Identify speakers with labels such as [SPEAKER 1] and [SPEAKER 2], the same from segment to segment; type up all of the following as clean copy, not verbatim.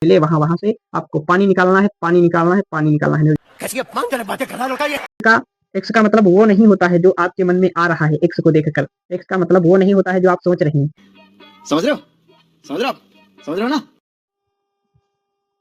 [SPEAKER 1] मिले वहां वहां से आपको पानी निकालना है, पानी निकालना है, पानी निकालना है।
[SPEAKER 2] कैसी अपमानजनक बातें कर रहा है लड़का ये।
[SPEAKER 1] का एक्स का मतलब वो नहीं होता है जो आपके मन में आ रहा है एक्स को देखकर। एक्स का मतलब वो नहीं होता है जो आप सोच रहे हैं।
[SPEAKER 2] समझ रहे हो, समझ रहे हो आप, समझ रहे हो ना।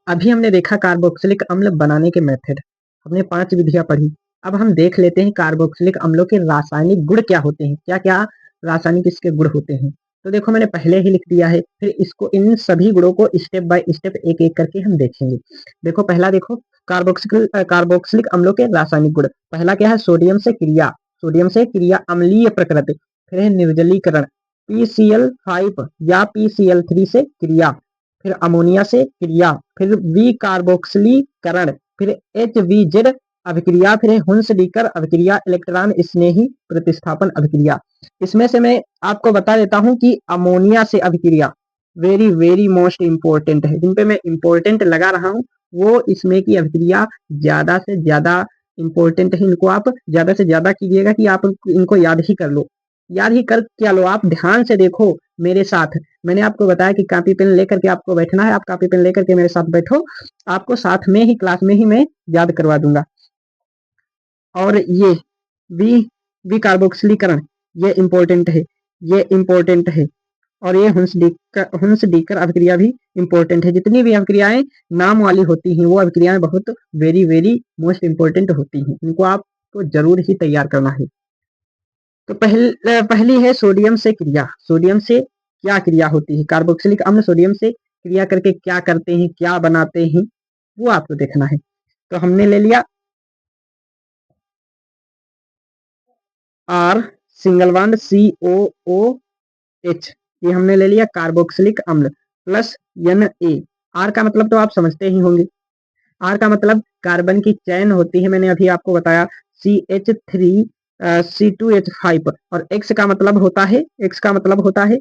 [SPEAKER 1] अभी हमने देखा कार्बोक्सिलिक अम्ल बनाने के मेथड, हमने 5 विधियां पढ़ी। अब हम देख लेते हैं कार्बोक्सिलिक अम्लों के रासायनिक गुण क्या होते हैं, क्या क्या रासायनिक इसके गुण होते हैं। तो देखो मैंने पहले ही लिख दिया है, फिर इसको इन सभी गुणों को स्टेप बाय स्टेप एक एक करके हम देखेंगे। देखो पहला देखो कार्बोक्सिलिक अम्लों के रासायनिक गुण। पहला क्या है, सोडियम से क्रिया, सोडियम से क्रिया अम्लीय प्रकृति। फिर है निर्जलीकरण, PCl5 या PCl3 से क्रिया। फिर अमोनिया से क्रिया, फिर वी कार्बोक्सिलीकरण, फिर HVZ अभिक्रिया, फिर हुंसडीकर अभिक्रिया, इलेक्ट्रॉन स्नेही प्रतिस्थापन अभिक्रिया। इसमें से मैं आपको बता देता हूं कि अमोनिया से अभिक्रिया वेरी वेरी मोस्ट इंपॉर्टेंट है, जिन पे मैं इंपॉर्टेंट लगा रहा हूं वो इसमें की अभिक्रिया ज्यादा से ज्यादा इंपॉर्टेंट है। इनको आप ज्यादा से ज्यादा कीजिएगा कि आप इनको याद ही कर लो, याद ही कर क्या लो। आप ध्यान से देखो मेरे साथ, मैंने आपको बताया कि कॉपी पेन लेकर के आपको बैठना है, आप कॉपी पेन लेकर के मेरे साथ बैठो, आपको साथ में ही क्लास में ही मैं याद करवा दूंगा। और ये वी वी कार्बोक्सिलीकरण ये इंपॉर्टेंट है, ये इंपॉर्टेंट है। और ये हुंसडीकर अभिक्रिया भी इंपॉर्टेंट है। जितनी भी अभिक्रियाएं नाम वाली होती हैं वो अभिक्रियाएं बहुत वेरी वेरी मोस्ट इंपॉर्टेंट होती हैं, इनको आपको जरूर ही तैयार करना है। तो पहली है सोडियम से क्रिया। सोडियम से क्या क्रिया होती है, कार्बोक्सिलिक अम्ल सोडियम से क्रिया करके क्या करते हैं, क्या बनाते हैं, वो आपको देखना है। तो हमने ले लिया R सिंगल बॉन्ड COOH, ये हमने ले लिया कार्बोक्सिलिक अम्ल प्लस Na। R का मतलब तो आप समझते ही होंगे, R का मतलब कार्बन की चैन होती है, मैंने अभी आपको बताया CH3 C2H5। और X का मतलब होता है, X का मतलब होता है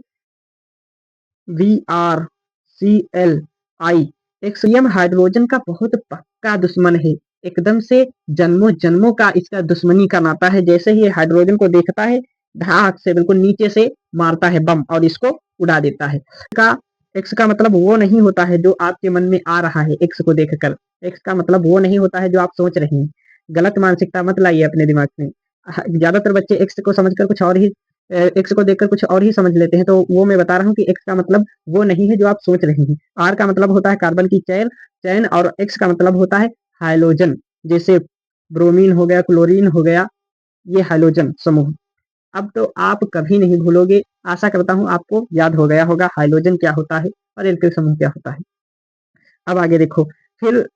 [SPEAKER 1] VRCLI। एक सोडियम हाइड्रोजन का बहुत पक्का दुश्मन है, एकदम से जन्मों जन्मों का इसका दुश्मनी का नाता है। जैसे ही हाइड्रोजन को देखता है धाक से बिल्कुल नीचे से मारता है बम और इसको उड़ा देता है। का एक्स का मतलब वो नहीं होता है जो आपके मन में आ रहा है एक्स को देखकर। एक्स का मतलब वो नहीं होता है जो आप सोच रहे हैं। गलत मानसिकता मत लाइए अपने दिमाग में। ज्यादातर बच्चे एक्स को समझकर कुछ और ही, एक्स को देखकर कुछ और ही समझ लेते हैं। तो वो मैं बता रहा हूँ कि एक्स का मतलब वो नहीं है जो आप सोच रहे हैं। आर का मतलब होता है कार्बन की चैन चैन और एक्स का मतलब होता है हाइलोजन, जैसे ब्रोमीन हो गया, क्लोरीन हो गया, ये हाइलोजन समूह। अब तो आप कभी नहीं भूलोगे, आशा करता हूँ आपको याद हो गया होगा हाइलोजन क्या होता है और एल्किल समूह क्या होता है। अब आगे देखो, फिर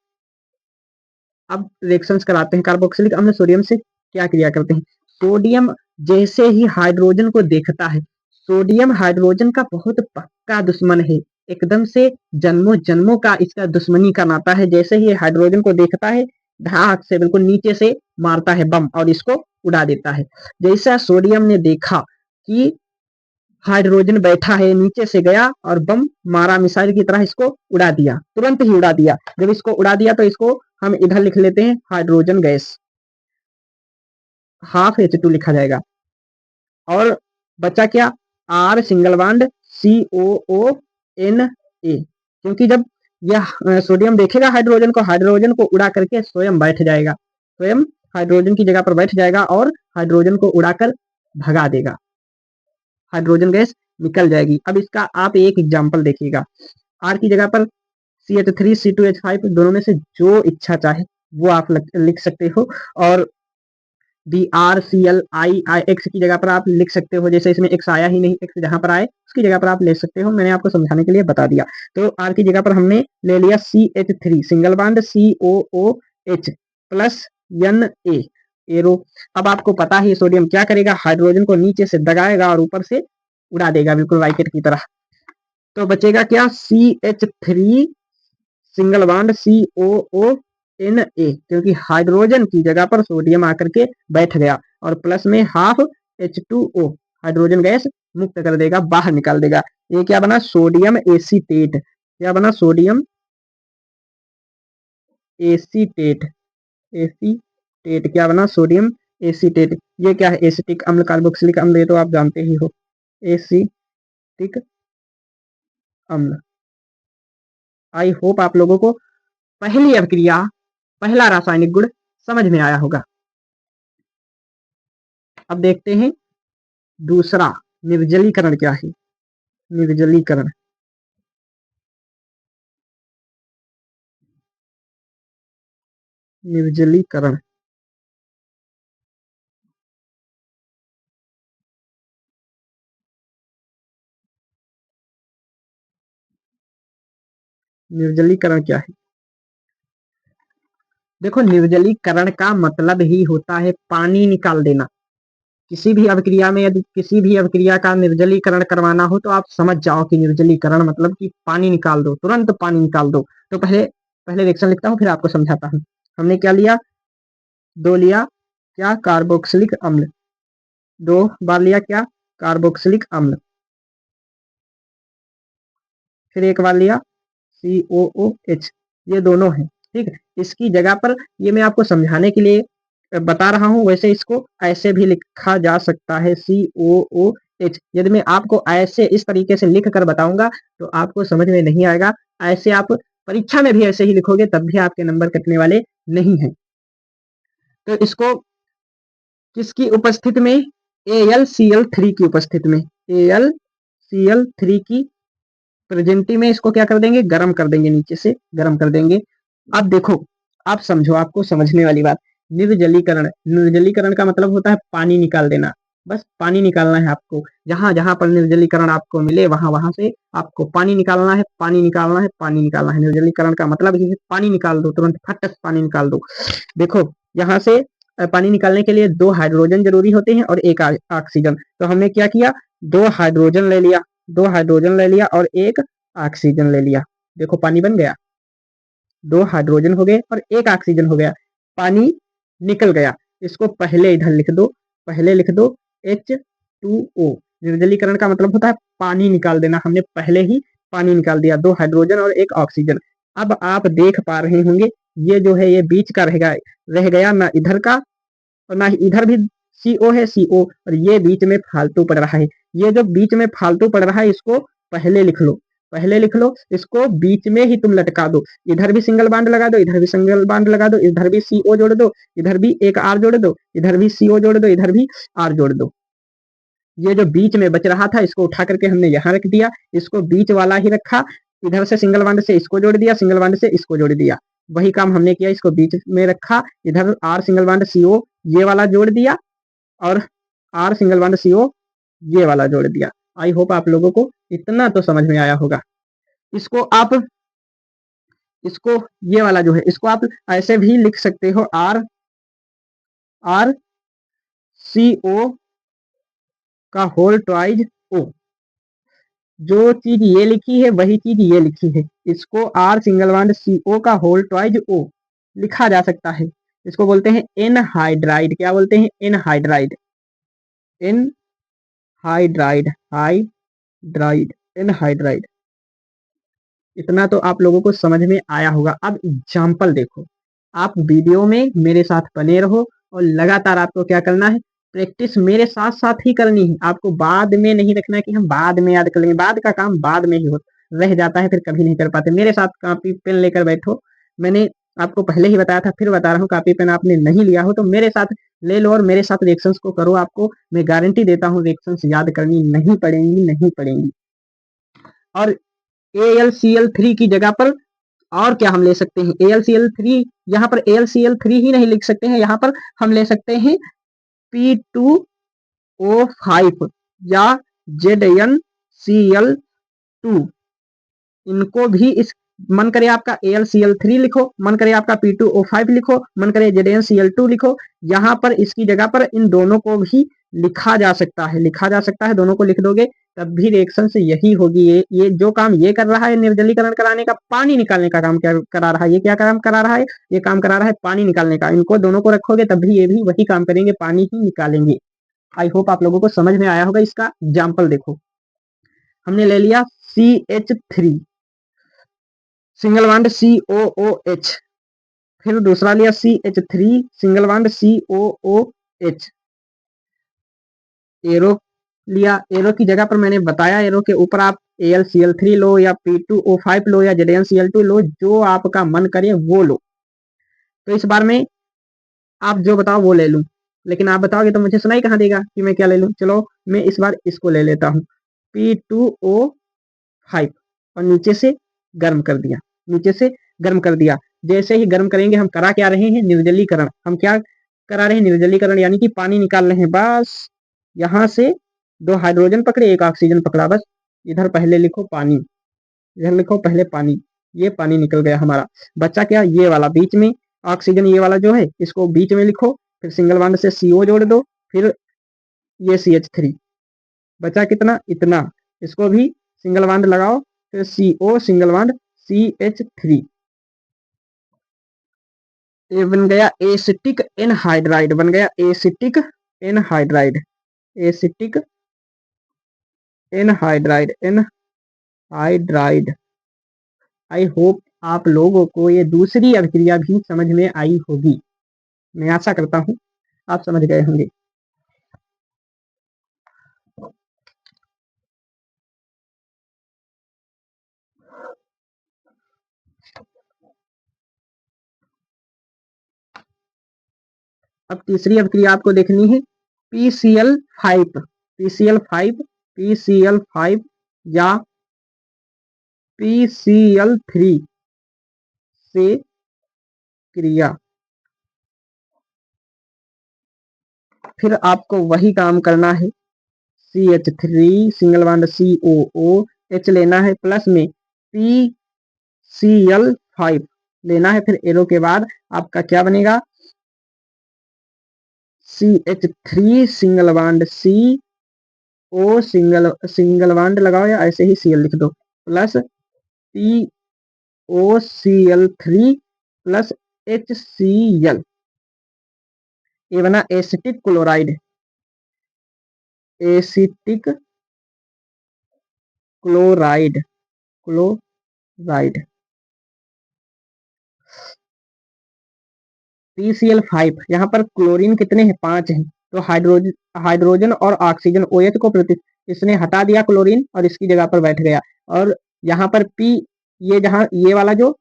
[SPEAKER 1] अब रिएक्शंस कराते हैं। कार्बोक्सिलिक अम्ल सोडियम से क्या क्रिया करते हैं। सोडियम जैसे ही हाइड्रोजन को देखता है, सोडियम हाइड्रोजन का बहुत पक्का दुश्मन है, एकदम से जन्मों जन्मों का इसका दुश्मनी का नाता है। जैसे ही हाइड्रोजन को देखता है धाक से बिल्कुल नीचे से मारता है बम और इसको उड़ा देता है। जैसा सोडियम ने देखा कि हाइड्रोजन बैठा है, नीचे से गया और बम मारा, मिसाइल की तरह इसको उड़ा दिया, तुरंत ही उड़ा दिया। जब इसको उड़ा दिया तो इसको हम इधर लिख लेते हैं हाइड्रोजन गैस, ½ H2 लिखा जाएगा। और बचा क्या, R सिंगल बॉन्ड COONA, क्योंकि जब यह सोडियम देखेगा हाइड्रोजन को उड़ा करके स्वयं बैठ जाएगा, स्वयं हाइड्रोजन की जगह पर बैठ जाएगा और हाइड्रोजन को उड़ाकर भगा देगा, हाइड्रोजन गैस निकल जाएगी। अब इसका आप एक एग्जाम्पल देखिएगा, आर की जगह पर CH3 C2H5 दोनों में से जो इच्छा चाहे वो आप लिख सकते हो। और BRCLI एक्स की जगह पर आप लिख सकते हो, जैसे इसमें एक्स आया ही नहीं, एक्स जहां पर आए उसकी जगह पर आप ले सकते हो, मैंने आपको समझाने के लिए बता दिया। तो आर की जगह पर हमने ले लिया CH3 single bond COOH plus Na arrow. अब आपको पता ही सोडियम क्या करेगा, हाइड्रोजन को नीचे से दगाएगा और ऊपर से उड़ा देगा बिल्कुल रॉकेट की तरह। तो बचेगा क्या, CH3 सिंगल बॉन्ड COONA, क्योंकि हाइड्रोजन की जगह पर सोडियम आकर के बैठ गया और प्लस में ½ H2O हाइड्रोजन गैस मुक्त कर देगा, बाहर निकाल देगा। ये क्या बना, सोडियम एसीटेट। क्या बना, सोडियम एसीटेट। एसीटेट क्या बना, सोडियम एसीटेट। ये क्या है, एसिटिक अम्ल कार्बोक्सिलिक अम्ल, ये तो आप जानते ही हो, एसिटिक अम्ल। आई होप आप लोगों को पहली अभिक्रिया, पहला रासायनिक गुण समझ में आया होगा। अब देखते हैं दूसरा, निर्जलीकरण क्या है। निर्जलीकरण, निर्जलीकरण निर्जलीकरण क्या है? देखो, निर्जलीकरण का मतलब ही होता है पानी निकाल देना। किसी भी अभिक्रिया में यदि किसी भी अभिक्रिया का निर्जलीकरण करवाना हो तो आप समझ जाओ कि निर्जलीकरण मतलब कि पानी निकाल दो, तुरंत पानी निकाल दो। तो पहले पहले रिएक्शन लिखता हूँ, फिर आपको समझाता हूँ। हमने क्या लिया? दो लिया क्या? कार्बोक्सिलिक अम्ल। दो बार लिया क्या? कार्बोक्सिलिक अम्ल। फिर एक बार लिया COOH। ये दोनों हैं, ठीक है। इसकी जगह पर ये मैं आपको समझाने के लिए बता रहा हूँ, वैसे इसको ऐसे भी लिखा जा सकता है COOH। यदि मैं आपको ऐसे इस तरीके से लिख कर बताऊंगा तो आपको समझ में नहीं आएगा। ऐसे आप परीक्षा में भी ऐसे ही लिखोगे तब भी आपके नंबर कटने वाले नहीं हैं। तो इसको किसकी उपस्थिति में? AlCl3 की उपस्थिति में, AlCl3 की प्रेजेंटी में इसको क्या कर देंगे? गर्म कर देंगे, नीचे से गर्म कर देंगे। अब देखो, आप समझो, आपको समझने वाली बात। निर्जलीकरण, निर्जलीकरण का मतलब होता है पानी निकाल देना। बस पानी निकालना है आपको। जहां जहां पर निर्जलीकरण आपको मिले वहां वहां से आपको पानी निकालना है, पानी निकालना है, पानी निकालना है। निर्जलीकरण का मतलब ही है पानी निकाल दो, तुरंत फट से पानी निकाल दो। देखो, यहाँ से पानी निकालने के लिए दो हाइड्रोजन जरूरी होते हैं और एक ऑक्सीजन। तो हमने क्या किया? दो हाइड्रोजन ले लिया, दो हाइड्रोजन ले लिया और एक ऑक्सीजन ले लिया। देखो पानी बन गया, दो हाइड्रोजन हो गए और एक ऑक्सीजन हो गया, पानी निकल गया। इसको पहले इधर लिख दो, पहले लिख दो H2O। निर्जलीकरण का मतलब होता है पानी निकाल देना। हमने पहले ही पानी निकाल दिया, दो हाइड्रोजन और एक ऑक्सीजन। अब आप देख पा रहे होंगे ये जो है ये बीच का रह गया, ना इधर का और ना ही इधर भी CO है, CO, और ये बीच में फालतू पड़ रहा है। ये जो बीच में फालतू पड़ रहा है इसको पहले लिख लो, पहले लिख लो। इसको बीच में ही तुम लटका दो, इधर भी सिंगल बांड लगा दो, इधर भी सिंगल बांड लगा दो, इधर भी CO जोड़ दो, इधर भी एक R जोड़ दो, इधर भी CO जोड़ दो, इधर भी R जोड़ दो। ये जो बीच में बच रहा था इसको उठा करके हमने यहाँ रख दिया, इसको बीच वाला ही रखा। इधर से सिंगल बांड से इसको जोड़ दिया, सिंगल बांड से इसको जोड़ दिया। वही काम हमने किया, इसको बीच में रखा, इधर R सिंगल बांड CO ये वाला जोड़ दिया और R सिंगल बांड CO ये वाला जोड़ दिया। आई होप आप लोगों को इतना तो समझ में आया होगा। इसको आप, इसको ये वाला जो है इसको आप ऐसे भी लिख सकते हो, RCO का होल ट्वाइज O। जो चीज ये लिखी है वही चीज ये लिखी है। इसको R सिंगल बांड CO का होल ट्वाइज O लिखा जा सकता है। इसको बोलते हैं एनहाइड्राइड। क्या बोलते हैं? Anhydride, anhydride, hydride, anhydride. इतना तो आप लोगों को समझ में आया होगा। अब एग्जाम्पल देखो, आप वीडियो में मेरे साथ बने रहो और लगातार आपको क्या करना है? प्रैक्टिस मेरे साथ साथ ही करनी है। आपको बाद में नहीं रखना है कि हम बाद में याद कर लेंगे, बाद का काम बाद में ही हो रह जाता है, फिर कभी नहीं कर पाते। मेरे साथ कॉपी पेन लेकर बैठो। मैंने आपको पहले ही बताया था, फिर बता रहा हूँ, कॉपी पेन आपने नहीं लिया हो तो मेरे साथ ले लो और मेरे साथ रिएक्शंस को करो। आपको मैं गारंटी देता हूँ रिएक्शंस याद करनी नहीं पड़ेंगी, नहीं पड़ेंगी। और AlCl3 की जगह पर और क्या हम ले सकते हैं? AlCl3, यहाँ पर AlCl3 ही नहीं लिख सकते हैं, यहाँ पर हम ले सकते हैं P2O5 या ZnCl2। इनको भी इस, मन करे आपका AlCl3 लिखो, मन करे आपका P2O5 लिखो, मन करे ZnCl2 लिखो। यहाँ पर इसकी जगह पर इन दोनों को भी लिखा जा सकता है, लिखा जा सकता है। दोनों को लिख दोगे तब भी रिएक्शन से यही होगी। ये जो काम ये कर रहा है निर्जलीकरण कराने का, पानी निकालने का काम क्या करा रहा है? ये क्या काम करा रहा है? ये काम करा रहा है पानी निकालने का। इनको दोनों को रखोगे तब भी ये भी वही काम करेंगे, पानी ही निकालेंगे। आई होप आप लोगों को समझ में आया होगा। इसका एग्जाम्पल देखो, हमने ले लिया CH3 सिंगल बॉन्ड COOH, फिर दूसरा लिया CH3 single bond COOH, arrow लिया, एरो की जगह पर मैंने बताया एरो के ऊपर आप AlCl3 लो या P2O5 लो या ZnCl2 लो, जो आपका मन करे वो लो। तो इस बार में आप जो बताओ वो ले लूं, लेकिन आप बताओगे तो मुझे सुनाई कहाँ देगा कि मैं क्या ले लूं। चलो मैं इस बार इसको ले लेता हूँ P2O5 और नीचे से गर्म कर दिया, नीचे से गर्म कर दिया। जैसे ही गर्म करेंगे हम करा क्या रहे हैं, निर्जलीकरण। हम क्या करा रहे हैं, निर्जलीकरण, यानी कि पानी निकाल रहे हैं। बस यहाँ से 2 हाइड्रोजन पकड़े, 1 ऑक्सीजन पकड़ा, बस इधर पहले लिखो पानी, इधर लिखो पहले पानी। ये पानी निकल गया हमारा। बच्चा क्या, ये वाला बीच में ऑक्सीजन, ये वाला जो है इसको बीच में लिखो, फिर सिंगल बॉन्ड से CO जोड़ दो, फिर ये CH3 बचा कितना, इतना। इसको भी सिंगल बॉन्ड लगाओ, फिर CO सिंगल बॉन्ड CH3। ये बन गया एसिटिक एनहाइड्राइड, बन गया acetic anhydride, acetic anhydride, anhydride. I hope आप लोगों को ये दूसरी अभिक्रिया भी समझ में आई होगी। मैं आशा करता हूँ आप समझ गए होंगे। अब तीसरी अभिक्रिया आपको देखनी है, PCl5, PCl5, PCl5 या PCl3 से क्रिया। फिर आपको वही काम करना है, CH3 सिंगल बॉन्ड COOH लेना है, प्लस में PCl5 लेना है। फिर एरो के बाद आपका क्या बनेगा, CH3 single bond CO single bond लगाओ या ऐसे ही Cl लिख दो, प्लस POCl3 प्लस HCl। ये बना acetic chloride, acetic chloride, chloride. PCl5, यहाँ पर क्लोरीन कितने हैं, 5 हैं, तो हाइड्रोजन और ऑक्सीजन OH को इसने हटा दिया क्लोरीन और इसकी जगह पर बैठ गया। और यहाँ पर P, ये जहाँ ये वाला जो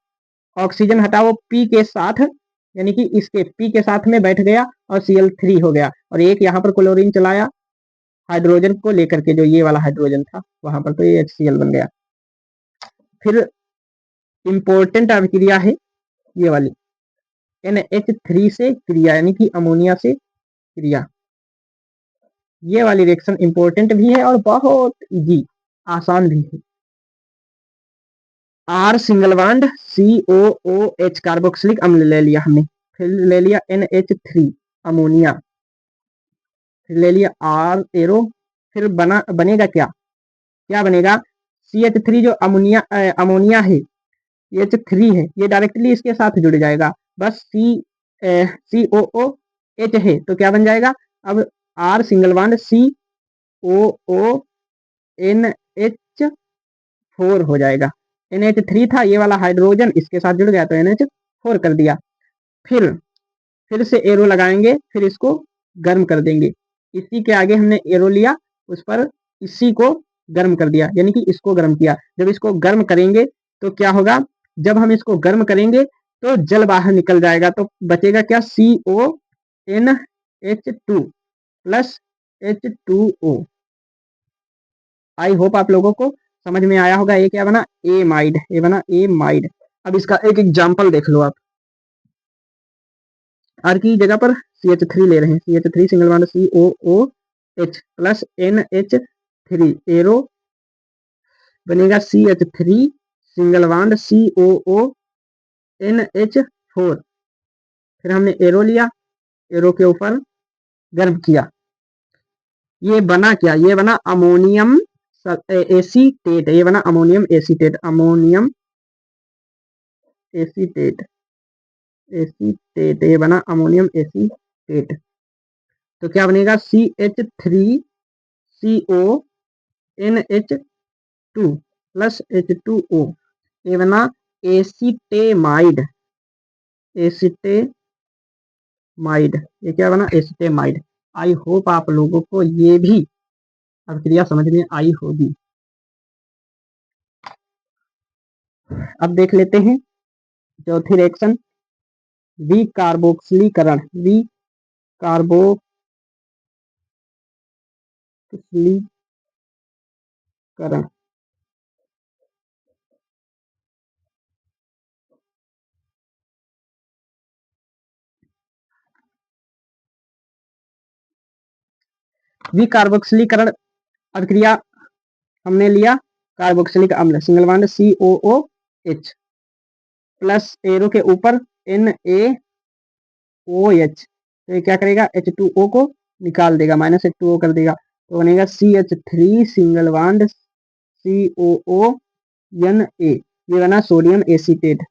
[SPEAKER 1] ऑक्सीजन हटा वो P के साथ, यानी कि इसके P के साथ में बैठ गया और Cl3 हो गया, और एक यहाँ पर क्लोरीन चलाया हाइड्रोजन को लेकर के, जो ये वाला हाइड्रोजन था वहां पर, तो ये HCl बन गया। फिर इंपॉर्टेंट अभिक्रिया है ये वाली, NH3 से क्रिया, यानी कि अमोनिया से क्रिया। ये वाली रिएक्शन इंपॉर्टेंट भी है और बहुत इजी, आसान भी है। R single bond COOH carboxylic अम्ल ले लिया हमने, फिर ले लिया NH3 अमोनिया, फिर ले लिया R एरो, फिर बनेगा क्या, क्या बनेगा, CH3 जो अमोनिया है, ये H3 है, ये डायरेक्टली इसके साथ जुड़ जाएगा, बस COOH है तो क्या बन जाएगा, अब R सिंगल बॉन्ड COONH4 हो जाएगा। NH3 था, ये वाला हाइड्रोजन इसके साथ जुड़ गया तो NH4 कर दिया। फिर से एरो लगाएंगे, फिर इसको गर्म कर देंगे। इसी के आगे हमने एरो लिया, उस पर इसी को गर्म कर दिया, यानी कि इसको गर्म किया। जब इसको गर्म करेंगे तो क्या होगा, जब हम इसको गर्म करेंगे तो जल बाहर निकल जाएगा, तो बचेगा क्या, CONH2 plus H2O। I hope आप लोगों को समझ में आया होगा। ये क्या बना, एमाइड, ये बना एमाइड। अब इसका एक एग्जाम्पल देख लो आप। आर की जगह पर CH3 ले रहे हैं, CH3 single bond COOH plus NH3 arrow, बनेगा CH3 सिंगल बॉन्ड COONH4। फिर हमने एरो लिया, एरो के ऊपर गर्म किया, ये बना क्या, ये बना अमोनियम एसीटेट, ये बना ammonium acetate, ammonium acetate, acetate, ये बना अमोनियम एसीटेट। तो क्या बनेगा, CH3CONH2 प्लस H2O, ये बना एसीटेमाइड, एसीटेमाइड, ये क्या बना, एसीटेमाइड। आई होप आप लोगों को ये भी अभिक्रिया समझ में आई होगी। अब देख लेते हैं चौथी रिएक्शन, विकार्बोक्सिलीकरण। विकार्बोक्सिलीकरण विकार्बोक्सिलीकरण अभिक्रिया हमने लिया कार्बोक्सिलिक अम्ल, single bond COOH plus arrow के ऊपर NaOH, तो ये क्या करेगा H2O को निकाल देगा, -H2O कर देगा, तो बनेगा CH3 सिंगल बॉन्ड COONA, ये बना सोडियम एसीटेट।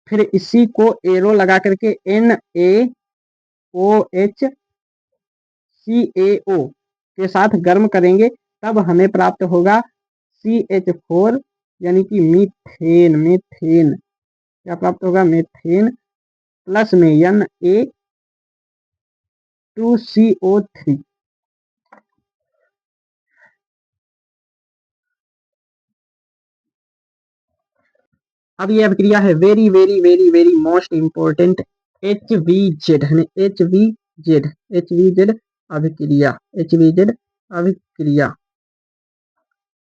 [SPEAKER 1] फिर इसी को एरो लगा करके NaOHCaO के साथ गर्म करेंगे, तब हमें प्राप्त होगा CH4 यानी कि मीथेन। क्या प्राप्त होगा? मीथेन प्लस में Na2CO3। अब ये अभिक्रिया है very very very very most important, HVZ है, HVZ अभिक्रिया,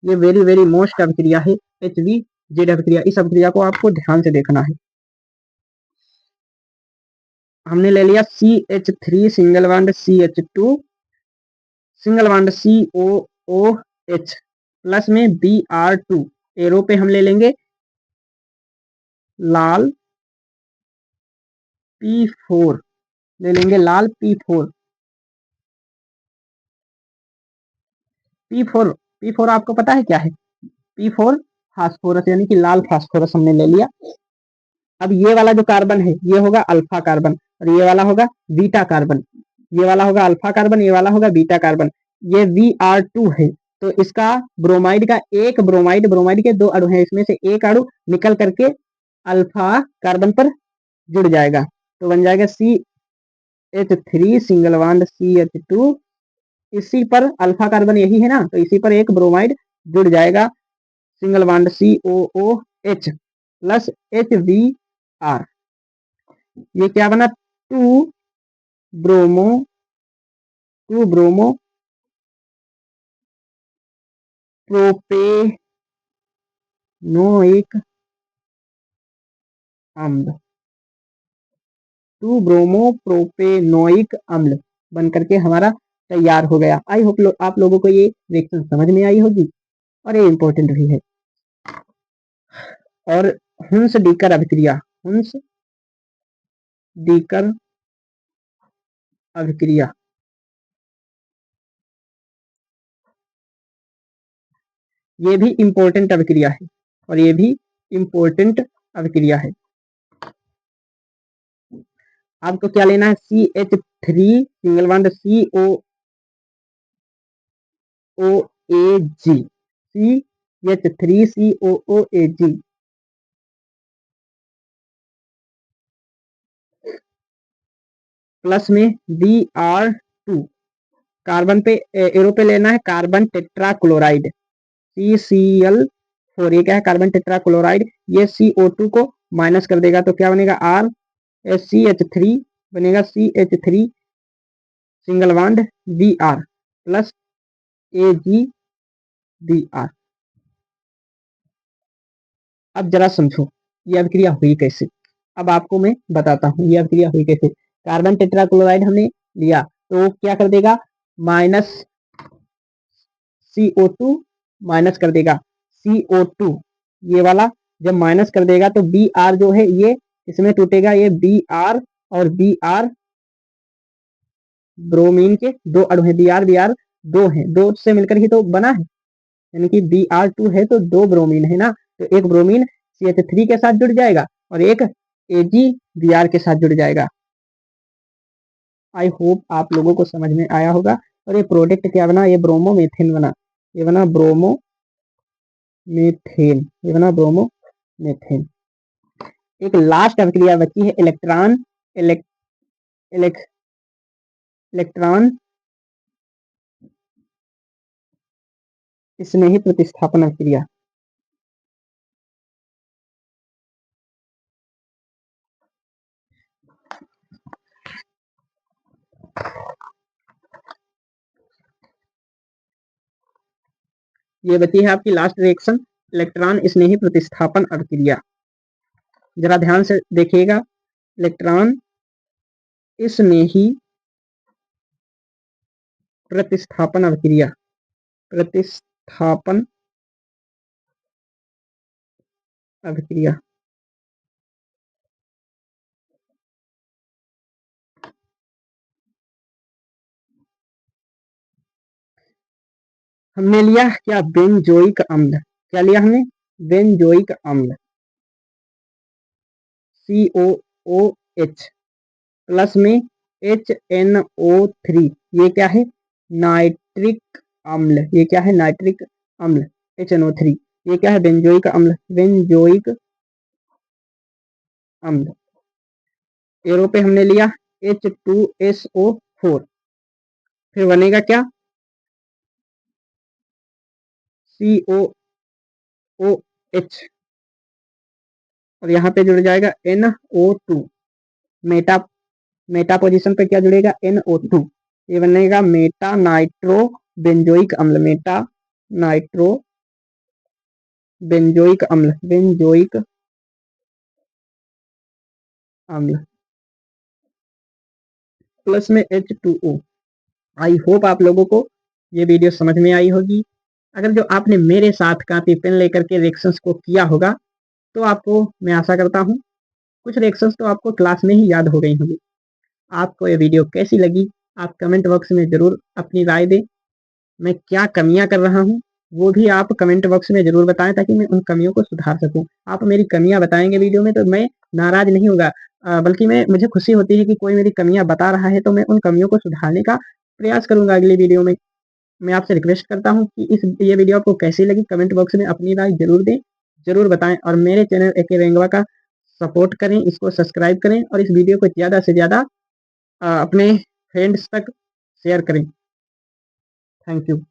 [SPEAKER 1] ये वेरी वेरी मोस्ट अभिक्रिया है HVZ अभिक्रिया। इस अभिक्रिया को आपको ध्यान से देखना है। हमने ले लिया CH3 single bond CH2 single bond COOH plus में Br2, एरो पे हम ले लेंगे लाल P4, ले लेंगे लाल P4। P4 आपको पता है क्या है? P4 फास्फोरस यानी कि लाल फास्फोरस हमने ले लिया। अब ये वाला जो कार्बन है ये होगा अल्फा कार्बन और ये वाला होगा बीटा कार्बन, ये वाला होगा अल्फा कार्बन, ये वाला होगा बीटा कार्बन। ये Br2 है, तो इसका ब्रोमाइड का एक ब्रोमाइड के दो अणु है, इसमें से एक अणु निकल करके अल्फा कार्बन पर जुड़ जाएगा, तो बन जाएगा CH3 सिंगल बॉन्ड CH2। इसी पर अल्फा कार्बन यही है ना, तो इसी पर एक ब्रोमाइड जुड़ जाएगा, single bond COOH plus HBr। ये क्या बना? 2 ब्रोमो प्रोपेनोइक अम्ल, 2 ब्रोमो प्रोपेनोइक अम्ल बन करके हमारा तैयार हो गया। आई होप आप लोगों को ये रिएक्शन समझ में आई होगी और ये इंपॉर्टेंट भी है। और हुंस डीकर अभिक्रिया, ये भी इंपॉर्टेंट अभिक्रिया है और ये भी इंपॉर्टेंट अभिक्रिया है। आपको क्या लेना है? CH3 single bond COOAG plus में Br2, कार्बन पे एरो पे लेना है कार्बन टेट्राक्लोराइड CCl4, ये क्या है? Carbon tetrachloride. ये CO2 को माइनस कर देगा, तो क्या बनेगा? CH3 बनेगा CH3 single bond Br plus AgBr। अब जरा समझो ये अभिक्रिया हुई कैसे। अब आपको मैं बताता हूँ ये अभिक्रिया हुई कैसे। कार्बन टेट्राक्लोराइड हमने लिया, तो क्या कर देगा? माइनस CO2 माइनस कर देगा CO2, ये वाला जब माइनस कर देगा तो Br जो है ये इसमें टूटेगा, ये Br और Br ब्रोमीन के दो अणु है, Br दो है, दो से मिलकर ही तो बना है, यानी कि Br2 है तो दो ब्रोमीन है ना, तो एक ब्रोमीन CH3 के साथ जुड़ जाएगा और एक AgBr के साथ जुड़ जाएगा। आई होप आप लोगों को समझ में आया होगा। और ये प्रोडक्ट क्या बना? ये ब्रोमोमेथेन बना, ये बना ब्रोमोमेथेन। एक लास्ट अभिक्रिया बची है इलेक्ट्रॉन इलेक्ट्रॉन स्नेही प्रतिस्थापन अभिक्रिया। ये बची है आपकी लास्ट रिएक्शन इलेक्ट्रॉन स्नेही प्रतिस्थापन अभिक्रिया। जरा ध्यान से देखिएगा, इलेक्ट्रॉन स्नेही प्रतिस्थापन अभिक्रिया, प्रतिस्थापन अभिक्रिया। हमने लिया क्या, बेंजोइक अम्ल। क्या लिया हमने, बेंजोइक अम्ल COOH प्लस में HNO3। ये क्या है, नाइट्रिक अम्ल। ये क्या है, नाइट्रिक अम्ल HNO3। ये क्या है, बेंजोइक अम्ल, बेंजोइक अम्ल। एरो पे हमने लिया H2SO4। फिर बनेगा क्या, COOH और यहाँ पे जुड़ जाएगा NO2। मेटा पोजीशन पे क्या जुड़ेगा, NO2। ये बनेगा मेटा नाइट्रो बेंजोइक अम्ल, मेटा नाइट्रो बेंजोइक अम्ल, बेंजोइक अम्ल प्लस में H2O। आई होप आप लोगों को ये वीडियो समझ में आई होगी। अगर जो आपने मेरे साथ कॉपी पेन लेकर के रिएक्शंस को किया होगा तो आपको मैं आशा करता हूँ कुछ रिएक्शंस तो आपको क्लास में ही याद हो गई होंगी। आपको ये वीडियो कैसी लगी आप कमेंट बॉक्स में ज़रूर अपनी राय दें। मैं क्या कमियां कर रहा हूँ वो भी आप कमेंट बॉक्स में ज़रूर बताएं ताकि मैं उन कमियों को सुधार सकूं। आप मेरी कमियां बताएंगे वीडियो में तो मैं नाराज़ नहीं होगा, बल्कि मुझे खुशी होती है कि कोई मेरी कमियां बता रहा है तो मैं उन कमियों को सुधारने का प्रयास करूंगा अगली वीडियो में। मैं आपसे रिक्वेस्ट करता हूँ कि ये वीडियो आपको कैसी लगी कमेंट बॉक्स में अपनी राय ज़रूर दें, ज़रूर बताएं और मेरे चैनल एके रेंगवा का सपोर्ट करें, इसको सब्सक्राइब करें और इस वीडियो को ज़्यादा से ज़्यादा अपने फ्रेंड्स तक शेयर करें। Thank you.